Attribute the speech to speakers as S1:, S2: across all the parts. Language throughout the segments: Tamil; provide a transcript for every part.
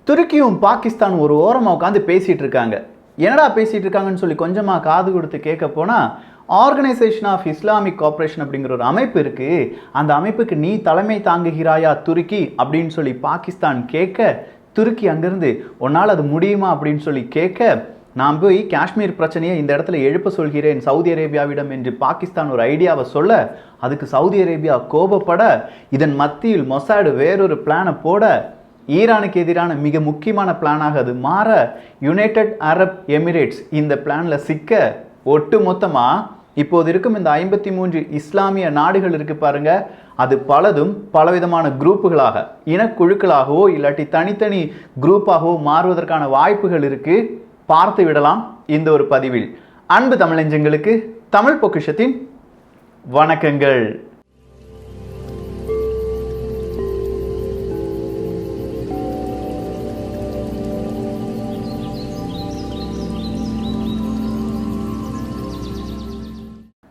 S1: துருக்கியும் பாகிஸ்தான் ஒரு ஓரமாக உட்காந்து பேசிகிட்டு இருக்காங்க. என்னடா பேசிகிட்டு இருக்காங்கன்னு சொல்லி கொஞ்சமாக காது கொடுத்து கேட்க போனால், ஆர்கனைசேஷன் ஆஃப் இஸ்லாமிக் கோஆப்ரேஷன் அப்படிங்கிற ஒரு அமைப்பு இருக்குது, அந்த அமைப்புக்கு நீ தலைமை தாங்குகிறாயா துருக்கி அப்படின்னு சொல்லி பாகிஸ்தான் கேட்க, துருக்கி அங்கேருந்து உன்னால் அது முடியுமா அப்படின்னு சொல்லி கேட்க, நான் போய் காஷ்மீர் பிரச்சனையை இந்த இடத்துல எழுப்ப சொல்கிறேன் சவுதி அரேபியாவிடம் என்று பாகிஸ்தான் ஒரு ஐடியாவை சொல்ல, அதுக்கு சவுதி அரேபியா கோபப்பட, இதன் மத்தியில் மொசாடு வேறொரு பிளானை போட, ஈரானுக்கு எதிரான மிக முக்கியமான பிளானாக அது மாற, யுனைடெட் அரப் எமிரேட்ஸ் இந்த பிளானில் சிக்க, ஒட்டு மொத்தமாக இப்போது இருக்கும் இந்த 53 இஸ்லாமிய நாடுகள் இருக்கு பாருங்க, அது பலதும் பலவிதமான குரூப்புகளாக, இனக்குழுக்களாகவோ இல்லாட்டி தனித்தனி குரூப்பாகவோ மாறுவதற்கான வாய்ப்புகள் இருக்கு. பார்த்து விடலாம் இந்த ஒரு பதிவில். அன்பு தமிழஞ்சங்களுக்கு தமிழ் பொக்கிஷத்தின் வணக்கங்கள்.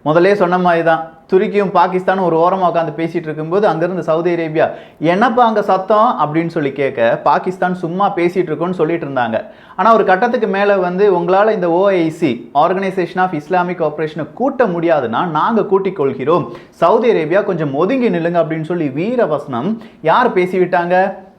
S1: முதல்ல சொன்ன மாதிரி தான், துருக்கியும் பாகிஸ்தானும் ஒரு ஓரமாக உட்காந்து பேசிகிட்டு இருக்கும்போது அங்கேருந்து சவுதி அரேபியா என்னப்பா அங்கே சத்தம் அப்படின்னு சொல்லி கேட்க, பாகிஸ்தான் சும்மா பேசிகிட்டு இருக்கோன்னு சொல்லிட்டு இருந்தாங்க. ஆனால் ஒரு கட்டத்துக்கு மேலே உங்களால் இந்த OIC ஆர்கனைசேஷன் ஆஃப் இஸ்லாமிக் கோஆப்ரேஷனை கூட்ட முடியாதுன்னா நாங்கள் கூட்டிக் கொள்கிறோம், சவுதி அரேபியா கொஞ்சம் ஒதுங்கி நில்லுங்க அப்படின்னு சொல்லி வீரவசனம் யார் பேசிவிட்டாங்க?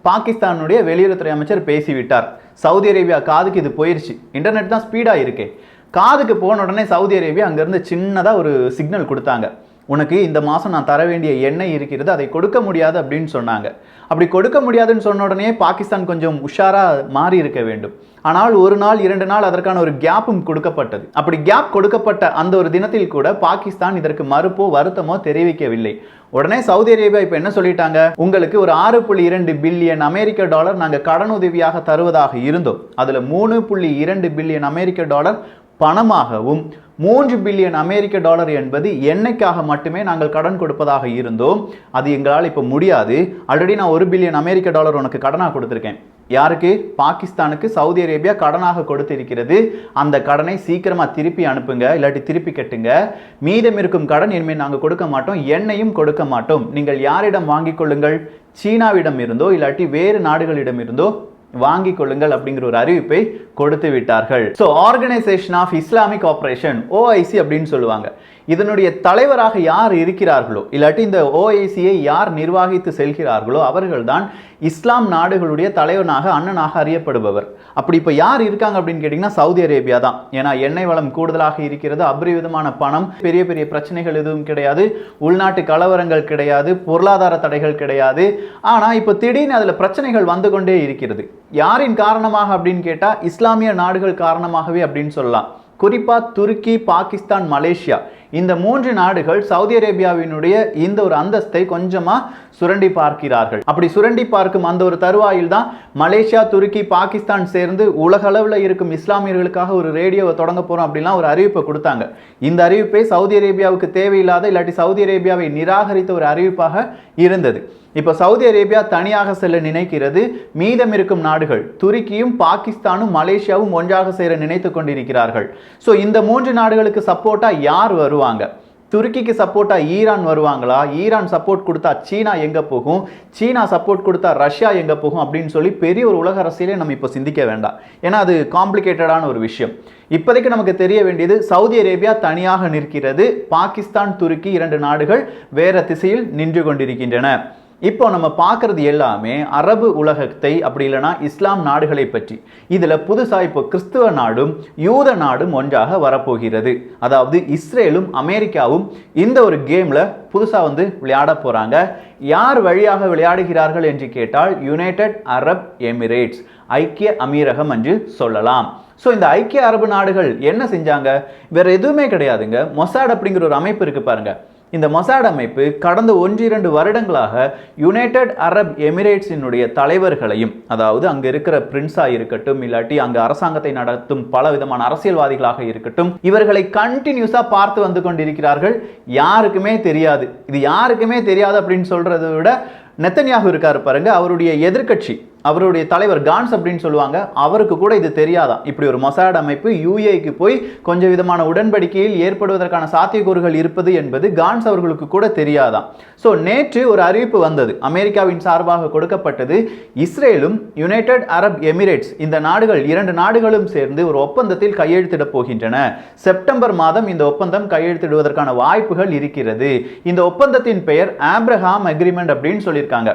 S1: பாகிஸ்தானுடைய வெளியுறவுத்துறை அமைச்சர் பேசிவிட்டார். சவுதி அரேபியா காதுக்கு இது போயிடுச்சு, இன்டர்நெட் தான் ஸ்பீடாக இருக்கே. காதுக்கு போன உடனே சவுதி அரேபியா அங்கேருந்து சின்னதாக ஒரு சிக்னல் கொடுத்தாங்க, உனக்கு இந்த மாதம் நான் தர வேண்டிய எண்ணெய் இருக்கிறது, அதை கொடுக்க முடியாது அப்படின்னு சொன்னாங்க. அப்படி கொடுக்க முடியாதுன்னு சொன்ன உடனே பாகிஸ்தான் கொஞ்சம் உஷாராக மாறி இருக்க வேண்டும். ஆனால் ஒரு நாள் 2 நாள் அதற்கான ஒரு கேப்பும் கொடுக்கப்பட்டது. அப்படி கேப் கொடுக்கப்பட்ட அந்த ஒரு தினத்தில் கூட பாகிஸ்தான் இதற்கு மறுப்போ வருத்தமோ தெரிவிக்கவில்லை. உடனே சவுதி அரேபியா இப்போ என்ன சொல்லிட்டாங்க, உங்களுக்கு ஒரு 6.2 பில்லியன் அமெரிக்க டாலர் நாங்கள் கடன் உதவியாக தருவதாக இருந்தோம். அதில் 3.2 பில்லியன் அமெரிக்க டாலர் பணமாகவும் 3 பில்லியன் அமெரிக்க டாலர் என்பது எண்ணெய்க்காக மட்டுமே நாங்கள் கடன் கொடுப்பதாக இருந்தோம். அது எங்களால் இப்போ முடியாது. ஆல்ரெடி நான் 1 பில்லியன் அமெரிக்க டாலர் உனக்கு கடனாக கொடுத்துருக்கேன். யாருக்கு? பாகிஸ்தானுக்கு சவுதி அரேபியா கடனாக கொடுத்திருக்கிறது. அந்த கடனை சீக்கிரமாக திருப்பி அனுப்புங்க, இல்லாட்டி திருப்பி கட்டுங்க. மீதம் இருக்கும் கடன் இனிமேல் நாங்கள் கொடுக்க மாட்டோம், எண்ணெயும் கொடுக்க மாட்டோம். நீங்கள் யாரிடம் வாங்கிக் கொள்ளுங்கள்? சீனாவிடம் இருந்தோ இல்லாட்டி வேறு நாடுகளிடம் இருந்தோ வாங்கிக் கொள்ளுங்கள் அப்படிங்கிற ஒரு அறிவிப்பை கொடுத்து விட்டார்கள். So Organisation of Islamic Cooperation OIC அப்படின்னு சொல்லுவாங்க. இதனுடைய தலைவராக யார் இருக்கிறார்களோ இல்லாட்டி இந்த OICயை யார் நிர்வகித்து செல்கிறார்களோ அவர்கள்தான் இஸ்லாம் நாடுகளுடைய தலைவனாக அண்ணனாக அறியப்படுபவர். அப்படி இப்போ யார் இருக்காங்க அப்படின்னு கேட்டிங்கன்னா சவுதி அரேபியா தான். ஏன்னா எண்ணெய் வளம் கூடுதலாக இருக்கிறது, அபரிவிதமான பணம், பெரிய பெரிய பிரச்சனைகள் எதுவும் கிடையாது, உள்நாட்டு கலவரங்கள் கிடையாது, பொருளாதார தடைகள் கிடையாது. ஆனால் இப்போ திடீர்னு அதில் பிரச்சனைகள் வந்து கொண்டே இருக்கிறது. யாரின் காரணமாக அப்படின்னு கேட்டால் இஸ்லாமிய நாடுகள் காரணமாகவே அப்படின்னு சொல்லலாம். குறிப்பாக துருக்கி, பாகிஸ்தான், மலேசியா இந்த 3 நாடுகள் சவுதி அரேபியாவினுடைய இந்த ஒரு அந்தஸ்தை கொஞ்சமாக சுரண்டி பார்க்கிறார்கள். அப்படி சுரண்டி பார்க்கும் அந்த ஒரு தருவாயில் தான் மலேசியா, துருக்கி, பாகிஸ்தான் சேர்ந்து உலக அளவில் இருக்கும் இஸ்லாமியர்களுக்காக ஒரு ரேடியோவை தொடங்க போகிறோம் அப்படின்லாம் ஒரு அறிவிப்பை கொடுத்தாங்க. இந்த அறிவிப்பை சவுதி அரேபியாவுக்கு தேவையில்லாத இல்லாட்டி சவுதி அரேபியாவை நிராகரித்த ஒரு அறிவிப்பாக இருந்தது. இப்போ சவுதி அரேபியா தனியாக செல்ல நினைக்கிறது. மீதம் இருக்கும் நாடுகள் துருக்கியும் பாகிஸ்தானும் மலேசியாவும் ஒன்றாக சேர நினைத்து கொண்டிருக்கிறார்கள். ஸோ இந்த 3 நாடுகளுக்கு சப்போர்ட்டா யார் வருவாங்க? துருக்கிக்கு சப்போர்ட்டா ஈரான் வருவாங்களா? ஈரான் சப்போர்ட் கொடுத்தா சீனா எங்க போகும்? சீனா சப்போர்ட் கொடுத்தா ரஷ்யா எங்க போகும் அப்படின்னு சொல்லி பெரிய ஒரு உலக அரசியலே நம்ம இப்போ சிந்திக்க வேண்டாம். ஏன்னா அது காம்ப்ளிகேட்டடான ஒரு விஷயம். இப்போதைக்கு நமக்கு தெரிய வேண்டியது, சவுதி அரேபியா தனியாக நிற்கிறது, பாகிஸ்தான், துருக்கி 2 நாடுகள் வேற திசையில் நின்று கொண்டிருக்கின்றன. இப்போ நம்ம பார்க்கறது எல்லாமே அரபு உலகத்தை அப்படி இல்லைனா இஸ்லாம் நாடுகளை பற்றி. இதில் புதுசாக இப்போ கிறிஸ்துவ நாடும் யூத நாடும் ஒன்றாக வரப்போகிறது. அதாவது இஸ்ரேலும் அமெரிக்காவும் இந்த ஒரு கேமில் புதுசாக விளையாட போகிறாங்க. யார் வழியாக விளையாடுகிறார்கள் என்று கேட்டால் யுனைடெட் அரப் எமிரேட்ஸ், ஐக்கிய அமீரகம் என்று சொல்லலாம். ஸோ இந்த ஐக்கிய அரபு நாடுகள் என்ன செஞ்சாங்க? வேற எதுவுமே கிடையாதுங்க. மொசாட் அப்படிங்கிற ஒரு அமைப்பு இருக்கு பாருங்க. இந்த மொசாட் அமைப்பு கடந்த 1-2 வருடங்களாக யுனைடெட் அரப் எமிரேட்ஸினுடைய தலைவர்களையும், அதாவது அங்கே இருக்கிற பிரின்ஸாக இருக்கட்டும் இல்லாட்டி அங்கே அரசாங்கத்தை நடத்தும் பல விதமான அரசியல்வாதிகளாக இருக்கட்டும், இவர்களை கண்டினியூஸாக பார்த்து வந்து கொண்டிருக்கிறார்கள். யாருக்குமே தெரியாது. இது யாருக்குமே தெரியாது அப்படின்னு சொல்றதை விட நெத்தன்யாகு இருக்காரு பாருங்க, அவருடைய எதிர்கட்சி அவருடைய தலைவர் கான்ஸ் அப்படின்னு சொல்லுவாங்க, அவருக்கு கூட இது தெரியாதான். இப்படி ஒரு மொசாட் அமைப்பு UAEக்கு போய் கொஞ்சம் விதமான உடன்படிக்கையில் ஏற்படுவதற்கான சாத்தியக்கூறுகள் இருப்பது என்பது கான்ஸ் அவர்களுக்கு கூட தெரியாதான். ஸோ நேற்று ஒரு அறிவிப்பு வந்தது, அமெரிக்காவின் சார்பாக கொடுக்கப்பட்டது. இஸ்ரேலும் யுனைடெட் அரப் எமிரேட்ஸ் இந்த நாடுகள், 2 நாடுகளும் சேர்ந்து ஒரு ஒப்பந்தத்தில் கையெழுத்திட போகின்றன. செப்டம்பர் மாதம் இந்த ஒப்பந்தம் கையெழுத்திடுவதற்கான வாய்ப்புகள் இருக்கிறது. இந்த ஒப்பந்தத்தின் பெயர் ஆப்ரஹாம் அக்ரிமெண்ட் அப்படின்னு சொல்லியிருக்காங்க.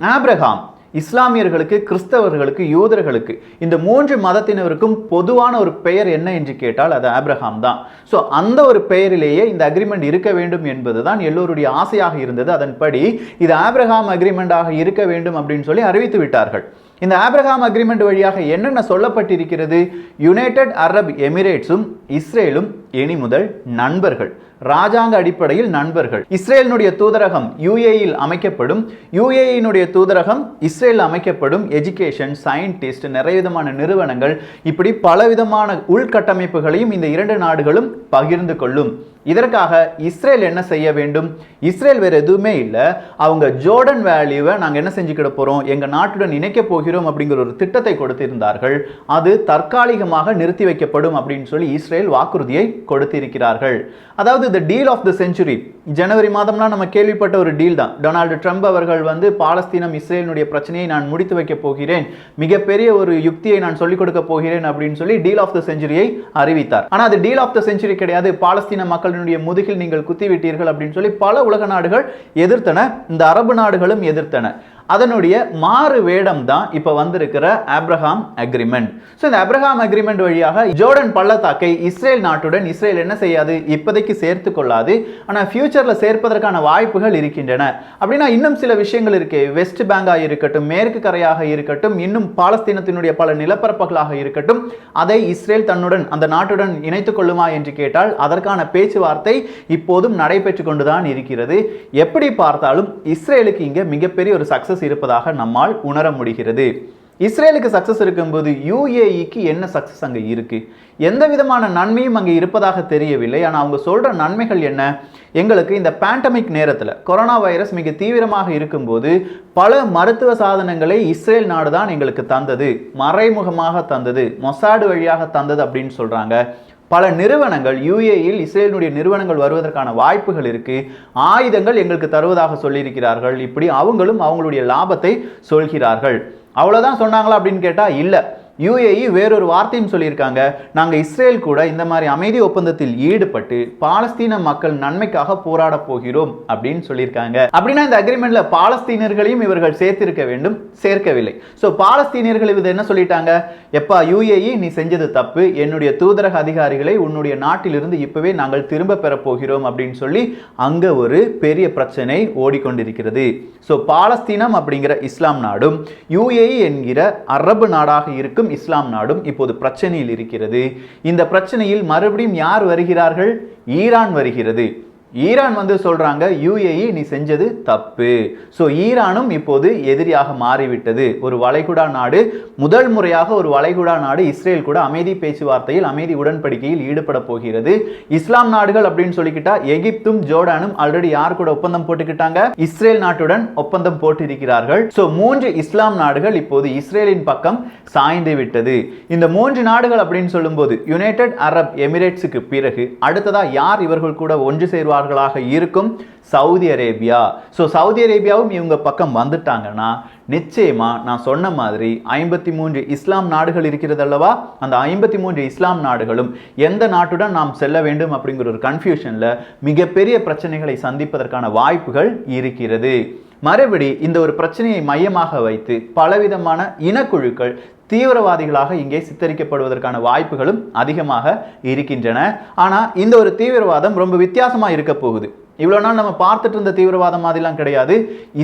S1: ஆப்ரஹாம் இஸ்லாமியர்களுக்கு, கிறிஸ்தவர்களுக்கு, யூதர்களுக்கு, இந்த 3 மதத்தினருக்கும் பொதுவான ஒரு பெயர் என்ன என்று கேட்டால் அது ஆப்ரஹாம் தான். ஸோ அந்த ஒரு பெயரிலேயே இந்த அக்ரிமெண்ட் இருக்க வேண்டும் என்பதுதான் எல்லோருடைய ஆசையாக இருந்தது. அதன்படி இது ஆப்ரஹாம் அக்ரிமெண்டாக இருக்க வேண்டும் அப்படின்னு சொல்லி அறிவித்து விட்டார்கள். இந்த ஆப்ரஹாம் அக்ரிமெண்ட் வழியாக என்னென்ன சொல்லப்பட்டிருக்கிறது? யுனைடெட் அரப் எமிரேட்ஸும் இஸ்ரேலும் இனி முதல் நண்பர்கள், ராஜாங்க அடிப்படையில் நண்பர்கள். இஸ்ரேலினுடைய தூதரகம் UAEயில் அமைக்கப்படும், UAEயினுடைய தூதரகம் இஸ்ரேலில் அமைக்கப்படும். எஜுகேஷன், சயின்டிஸ்ட், நிறைய விதமான நிறுவனங்கள், இப்படி பலவிதமான உள்கட்டமைப்புகளையும் இந்த 2 நாடுகளும் பகிர்ந்து கொள்ளும். இதற்காக இஸ்ரேல் என்ன செய்ய வேண்டும்? இஸ்ரேல் வேற எதுவுமே இல்லை, அவங்க ஜோர்டன் வேலியை நாங்கள் என்ன செஞ்சுக்கிட போகிறோம், எங்கள் நாட்டுடன் இணைக்க போகிறோம் அப்படிங்கிற ஒரு திட்டத்தை கொடுத்திருந்தார்கள். அது தற்காலிகமாக நிறுத்தி வைக்கப்படும் அப்படின்னு சொல்லி இஸ்ரேல் வாக்குறுதியை கொடுத்திருக்கிறார்கள். அதாவது தி டீல் ஆஃப் தி செஞ்சுரி, ஜனவரி மாதம்லாம் நம்ம கேள்விப்பட்ட ஒரு டீல் தான். டொனால்டு ட்ரம்ப் அவர்கள் வந்து பாலஸ்தீனம் இஸ்ரேலினுடைய பிரச்சனையை நான் முடித்து வைக்க போகிறேன், மிகப்பெரிய ஒரு யுக்தியை நான் சொல்லிக் கொடுக்க போகிறேன் அப்படின்னு சொல்லி டீல் ஆஃப் தி செஞ்சுரியை அறிவித்தார். ஆனால் அது டீல் ஆஃப் தி செஞ்சுரி கிடையாது, பாலஸ்தீன மக்கள் முதுகில் நீங்கள் குத்திவிட்டீர்கள் அப்படின்னு சொல்லி பல உலக நாடுகள் எதிர்த்தன, இந்த அரபு நாடுகளும் எதிர்த்தன. அதனுடைய மாறு வேடம் தான் இப்ப வந்திருக்கிற ஆப்ரஹாம் அக்ரிமெண்ட். ஸோ இந்த ஆப்ரஹாம் அக்ரிமெண்ட் வழியாக ஜோர்டன் பள்ளத்தாக்கை இஸ்ரேல் நாட்டுடன் இஸ்ரேல் என்ன செய்யாது, இப்போதைக்கு சேர்த்து கொள்ளாது, ஆனால் ஃபியூச்சர்ல சேர்ப்பதற்கான வாய்ப்புகள் இருக்கின்றன. அப்படின்னா இன்னும் சில விஷயங்கள் இருக்கு. வெஸ்ட் பேங்காக இருக்கட்டும், மேற்கு கரையாக இருக்கட்டும், இன்னும் பாலஸ்தீனத்தினுடைய பல நிலப்பரப்புகளாக இருக்கட்டும், அதை இஸ்ரேல் தன்னுடன் அந்த நாட்டுடன் இணைத்துக் கொள்ளுமா என்று கேட்டால் அதற்கான பேச்சுவார்த்தை இப்போதும் நடைபெற்று கொண்டுதான் இருக்கிறது. எப்படி பார்த்தாலும் இஸ்ரேலுக்கு இங்க மிகப்பெரிய ஒரு சக்சஸ் இருப்பதாக நம்மால் உணர முடிகிறது. இஸ்ரேலுக்கு சக்சஸ் இருக்கும்போது UAEக்கு என்ன சக்சஸ் அங்க இருக்கு? எந்த விதமான நன்மையும் அங்கே இருப்பதாக தெரியவில்லை. ஆனால் அவங்க சொல்ற நன்மைகள் என்ன? எங்களுக்கு இந்த பேண்டமிக் நேரத்தில் கொரோனா வைரஸ் மிக தீவிரமாக இருக்கும்போது பல மருத்துவ சாதனங்களை இஸ்ரேல் நாடு தான் எங்களுக்கு தந்தது, மறைமுகமாக தந்தது, மொசாடு வழியாக தந்தது அப்படின்னு சொல்றாங்க. பல நிறுவனங்கள் UAEயில் இஸ்ரேலுடைய நிறுவனங்கள் வருவதற்கான வாய்ப்புகள் இருக்கு. ஆயுதங்கள் எங்களுக்கு தருவதாக சொல்லியிருக்கிறார்கள். இப்படி அவங்களும் அவங்களுடைய லாபத்தை சொல்கிறார்கள். அவ்வளவுதான் சொன்னாங்களா அப்படின்னு கேட்டா இல்ல. UAE வேறொரு வார்த்தையும் சொல்லியிருக்காங்க, நாங்கள் இஸ்ரேல் கூட இந்த மாதிரி அமைதி ஒப்பந்தத்தில் ஈடுபட்டு பாலஸ்தீன மக்கள் நன்மைக்காக போராட போகிறோம் அப்படின்னு சொல்லியிருக்காங்க. அப்படின்னா இந்த அக்ரிமெண்ட்ல பாலஸ்தீனர்களையும் இவர்கள் சேர்த்திருக்க வேண்டும், சேர்க்கவில்லை. ஸோ பாலஸ்தீனியர்கள் இது என்ன சொல்லிட்டாங்க, எப்பா UAE நீ செஞ்சது தப்பு, என்னுடைய தூதரக அதிகாரிகளை உன்னுடைய நாட்டிலிருந்து இப்பவே நாங்கள் திரும்ப பெற போகிறோம் அப்படின்னு சொல்லி அங்க ஒரு பெரிய பிரச்சனை ஓடிக்கொண்டிருக்கிறது. ஸோ பாலஸ்தீனம் அப்படிங்கிற இஸ்லாம் நாடும் UAE என்கிற அரபு நாடாக இருக்கும் இஸ்லாம் நாடும் இப்போது பிரச்சனையில் இருக்கிறது. இந்த பிரச்சனையில் மறுபடியும் யார் வருகிறார்கள்? ஈரான் வருகிறது. ஈரான் வந்து சொல்றாங்க UAE நீ செஞ்சது தப்பு. ஸோ ஈரானும் இப்போது எதிரியாக மாறிவிட்டது. ஒரு வளைகுடா நாடு, முதல் முறையாக ஒரு வளைகுடா நாடு இஸ்ரேல் கூட அமைதி பேச்சுவார்த்தையில், அமைதி உடன்படிக்கையில் ஈடுபட போகிறது. இஸ்லாம் நாடுகள் அப்படின்னு சொல்லிக்கிட்டா எகிப்தும் ஜோர்டானும் ஆல்ரெடி யார் கூட ஒப்பந்தம் போட்டுக்கிட்டாங்க? இஸ்ரேல் நாட்டுடன் ஒப்பந்தம் போட்டிருக்கிறார்கள். ஸோ 3 இஸ்லாம் நாடுகள் இப்போது இஸ்ரேலின் பக்கம் சாய்ந்து விட்டது. இந்த 3 நாடுகள் அப்படின்னு சொல்லும்போது யுனைடெட் அரப் எமிரேட்ஸுக்கு பிறகு அடுத்ததா யார் இவர்கள் கூட ஒன்று சேர்வார் இருக்கும்? Saudi Arabia. சோ சவுதி அரேபியாவும் இவங்க பக்கம் வந்துட்டாங்கன்னா நிச்சயமா நான் சொன்ன மாதிரி 53 இஸ்லாம் நாடுகள் இருக்கிறது அல்லவா, அந்த 53 இஸ்லாம் நாடுகளும் எந்த நாட்டுடன் நாம் செல்ல வேண்டும் அப்படிங்கிற ஒரு கன்ஃபியூஷன்ல மிகப்பெரிய பிரச்சனைகளை சந்திப்பதற்கான வாய்ப்புகள் இருக்கிறது. மறுபடி இந்த ஒரு பிரச்சனையை மையமாக வைத்து பலவிதமான இனக்குழுக்கள் தீவிரவாதிகளாக இங்கே சித்தரிக்கப்படுவதற்கான வாய்ப்புகளும் அதிகமாக இருக்கின்றன. ஆனா இந்த ஒரு தீவிரவாதம் ரொம்ப வித்தியாசமா இருக்க போகுது. இவ்வளவு நாள் நம்ம பார்த்துட்டு இருந்த தீவிரவாதம் மாதிரிலாம் கிடையாது.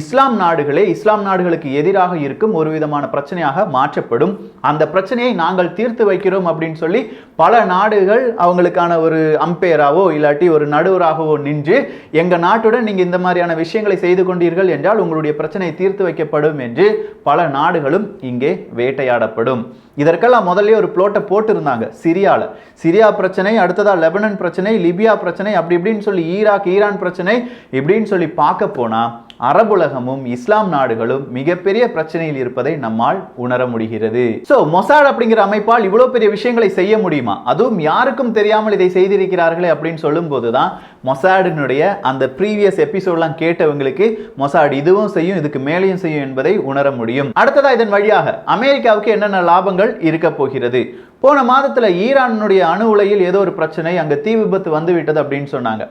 S1: இஸ்லாம் நாடுகளே இஸ்லாம் நாடுகளுக்கு எதிராக இருக்கும் ஒரு விதமான பிரச்சனையாக மாற்றப்படும். அந்த பிரச்சனையை நாங்கள் தீர்த்து வைக்கிறோம் அப்படின்னு சொல்லி பல நாடுகள் அவங்களுக்கான ஒரு அம்பையராவோ இல்லாட்டி ஒரு நடுவராகவோ நின்று எங்க நாட்டுடன் நீங்க இந்த மாதிரியான விஷயங்களை செய்து கொண்டீர்கள் என்றால் உங்களுடைய பிரச்சனை தீர்த்து வைக்கப்படும் என்று பல நாடுகளும் இங்கே வேட்டையாடப்படும். இதற்கெல்லாம் முதல்ல ஒரு பிளோட்டை போட்டு இருந்தாங்க. சிரியா பிரச்சனை, அடுத்ததா லெபனன் பிரச்சனை, லிபியா பிரச்சனை, அப்படி இப்படின்னு சொல்லி ஈராக் ஈரான் பிரச்சனை இப்படின்னு சொல்லி பார்க்க போனா அரபுலகமும் இஸ்லாம் நாடுகளும் மிகப்பெரிய பிரச்சனையில் இருப்பதை நம்மால் உணர முடிகிறது. சோ மொசாட் அப்படிங்கிற அமைப்பால் இவ்வளவு பெரிய விஷயங்களை செய்ய முடியுமா, அதுவும் யாருக்கும் தெரியாமல் இதை செய்திருக்கிறார்களே அப்படின்னு சொல்லும் போதுதான் மொசாடினுடைய அந்த ப்ரீவியஸ் எபிசோட்லாம் கேட்டவங்களுக்கு மொசாட் இதுவும் செய்யும் இதுக்கு மேலேயும் செய்யும் என்பதை உணர முடியும். அடுத்ததா இதன் வழியாக அமெரிக்காவுக்கு என்னென்ன லாபங்கள் இருக்க போகிறது. போன மாதத்துல ஈரானுடைய அணு உலையில் ஏதோ ஒரு பிரச்சனை, அங்க தீ விபத்து வந்து விட்டது அப்படின்னு சொன்னாங்க.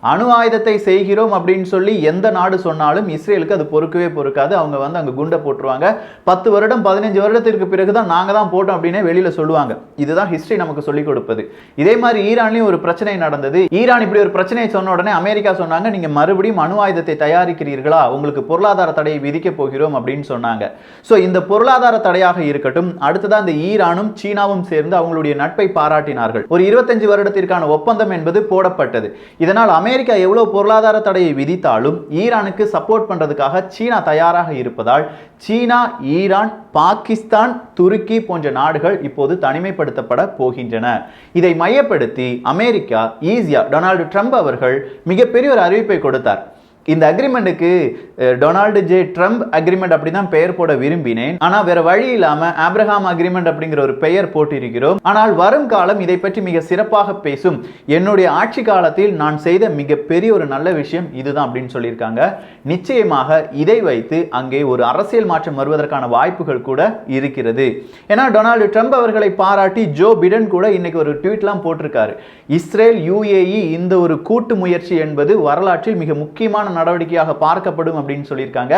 S1: அணு ஆயுதத்தை செய்கிறோம் அப்படின்னு சொல்லி எந்த நாடு சொன்னாலும் இஸ்ரேலுக்கு அது பொறுக்கவே பொறுக்காது. அவங்க அங்க குண்டை போட்டுருவாங்க. 10 வருடம் 15 வருடத்திற்கு பிறகுதான் நாங்க தான் போட்டோம் அப்படின்னு வெளியில சொல்லுவாங்க. இதுதான் ஹிஸ்டரி நமக்கு சொல்லிக் கொடுப்பது. இதே மாதிரி ஈரான்லயும் ஒரு பிரச்சனை நடந்தது. ஈரான் இப்படி ஒரு பிரச்சனையை சொன்ன உடனே அமெரிக்கா சொன்னாங்க, நீங்க மறுபடியும் அணு ஆயுதத்தை தயாரிக்கிறீர்களா, உங்களுக்கு பொருளாதார தடையை விதிக்க போகிறோம் அப்படின்னு சொன்னாங்க. சோ இந்த பொருளாதார தடையாக இருக்கட்டும், அடுத்ததான் இந்த ஈரானும் சீனாவும் சேர்ந்து அவங்களுடைய நட்பை பாராட்டினார்கள். ஒரு 25 வருடத்திற்கான ஒப்பந்தம் என்பது போடப்பட்டது. இதனால் அமெரிக்கா எவ்வளவு பொருளாதார தடையை விதித்தாலும் ஈரானுக்கு சப்போர்ட் பண்றதுக்காக சீனா தயாராக இருப்பதால் சீனா, ஈரான், பாகிஸ்தான், துருக்கி போன்ற நாடுகள் இப்போது தனிமைப்படுத்தப்பட போகின்றன. இதை மையப்படுத்தி அமெரிக்கா ஈஸியா டொனால்டு ட்ரம்ப் அவர்கள் மிகப்பெரிய ஒரு அறிவிப்பை கொடுத்தார். இந்த அக்ரிமெண்ட்டுக்கு டொனால்டு ஜே ட்ரம்ப் அக்ரிமெண்ட் அப்படிதான் பெயர் போட விரும்பினேன். ஆனா வேற வழி இல்லாம ஆப்ரஹாம் அக்ரிமெண்ட் அப்படிங்கிற ஒரு பெயர் போட்டிருக்கிறோம். ஆனால் வரும் காலம் இதை பற்றி மிக சிறப்பாக பேசும். என்னுடைய ஆட்சி காலத்தில் நான் செய்த மிகப்பெரிய ஒரு நல்ல விஷயம் இதுதான் அப்படின்னு சொல்லியிருக்காங்க. நிச்சயமாக இதை வைத்து அங்கே ஒரு அரசியல் மாற்றம் வருவதற்கான வாய்ப்புகள் கூட இருக்கிறது. ஏன்னா டொனால்டு ட்ரம்ப் அவர்களை பாராட்டி ஜோ பிடன் கூட இன்னைக்கு ஒரு ட்வீட்லாம் போட்டிருக்காரு. இஸ்ரேல் UAE இந்த ஒரு கூட்டு முயற்சி என்பது வரலாற்றில் மிக முக்கியமான நடவடிக்கையாக பார்க்கப்படும் அப்படின்னு சொல்லியிருக்காங்க.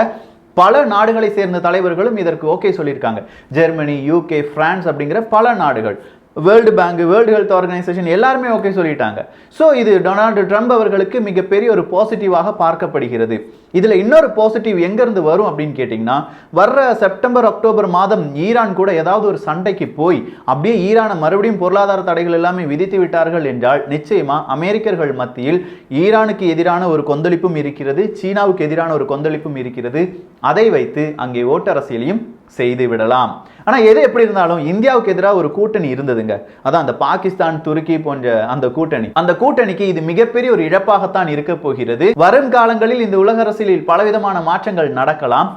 S1: பல நாடுகளை சேர்ந்த தலைவர்களும் இதற்கு ஓகே சொல்லியிருக்காங்க. ஜெர்மனி, UK, பிரான்ஸ் அப்படிங்கிற பல நாடுகள், world bank, world health organisation எல்லாருமே ஓகே சொல்லிட்டாங்க. ஸோ இது டொனால்டு ட்ரம்ப் அவர்களுக்கு மிகப்பெரிய ஒரு பாசிட்டிவாக பார்க்கப்படுகிறது. இதுல இன்னொரு பாசிட்டிவ் எங்கிருந்து வரும் அப்படின்னு கேட்டீங்கன்னா, வர்ற செப்டம்பர் அக்டோபர் மாதம் ஈரான் கூட ஏதாவது ஒரு சண்டைக்கு போய் அப்படியே ஈரானை மறுபடியும் பொருளாதார தடைகள் எல்லாமே விதித்து விட்டார்கள் என்றால் நிச்சயமா அமெரிக்கர்கள் மத்தியில் ஈரானுக்கு எதிரான ஒரு கொந்தளிப்பும் இருக்கிறது, சீனாவுக்கு எதிரான ஒரு கொந்தளிப்பும் இருக்கிறது. அதை வைத்து அங்கே ஓட்டரசியலையும் செய்து விடலாம். ஆனா எது எப்படி இருந்தாலும் இந்தியாவுக்கு எதிராக ஒரு கூட்டணி இருந்ததுங்க. அதான் அந்த பாகிஸ்தான், துருக்கி போன்ற அந்த கூட்டணிக்கு இது மிகப்பெரிய ஒரு இழப்பாகத்தான் இருக்க போகிறது. வரும் காலங்களில் இந்த உலக அரசியலில் பலவிதமான மாற்றங்கள் நடக்கலாம்.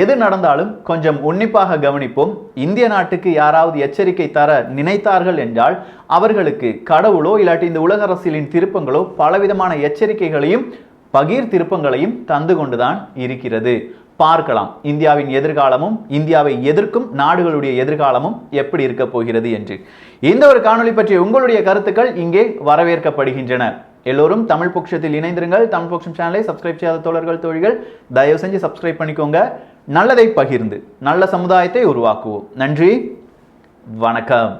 S1: எது நடந்தாலும் கொஞ்சம் உன்னிப்பாக கவனிப்போம். இந்திய நாட்டுக்கு யாராவது எச்சரிக்கை தர நினைத்தார்கள் என்றால் அவர்களுக்கு கடவுளோ இல்லாட்டி இந்த உலக அரசியலின் திருப்பங்களோ பலவிதமான எச்சரிக்கைகளையும் பகீர் திருப்பங்களையும் தந்து கொண்டுதான் இருக்கிறது. பார்க்கலாம் இந்தியாவின் எதிர்காலமும் இந்தியாவை எதிர்க்கும் நாடுகளுடைய எதிர்காலமும் எப்படி இருக்க போகிறது என்று. இந்த ஒரு காணொளி பற்றிய உங்களுடைய கருத்துக்கள் இங்கே வரவேற்கப்படுகின்றன. எல்லோரும் தமிழ் பொக்கிஷத்தில் இணைந்திருங்கள். தமிழ் பொக்கிஷம் சேனலை சப்ஸ்கிரைப் செய்யாத தோழர்கள், தோழிகள் தயவு செஞ்சு சப்ஸ்கிரைப் பண்ணிக்கோங்க. நல்லதை பகிர்ந்து நல்ல சமுதாயத்தை உருவாக்குவோம். நன்றி, வணக்கம்.